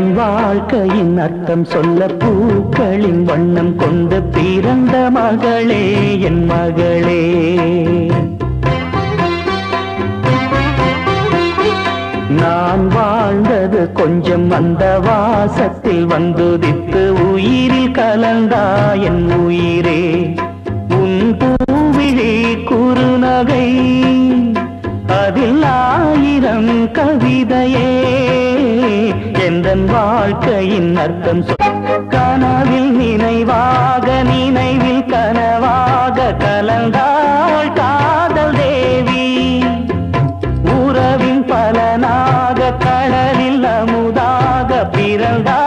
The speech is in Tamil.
எந்தன் வாழ்க்கையின் அர்த்தம் சொல்ல பூக்களின் வண்ணம் கொண்டு பிறந்த மகளே என் மகளே. நான் வாழ்ந்தது கொஞ்சம் அந்த வாசத்தில் வந்துதித்து உயிரில் கலந்தா என் உயிரே. உன் பூவிழி குறுநகை அதில் ஆயிரம் கவிதையே. எந்தன் வாழ்க்கையின் அர்த்தம் கனவில் நினைவாக நினைவில் கனவாக கலந்தாள் காதல் தேவி. உறவின் பலனாக கடலில் அமுதாக பிறந்தாள்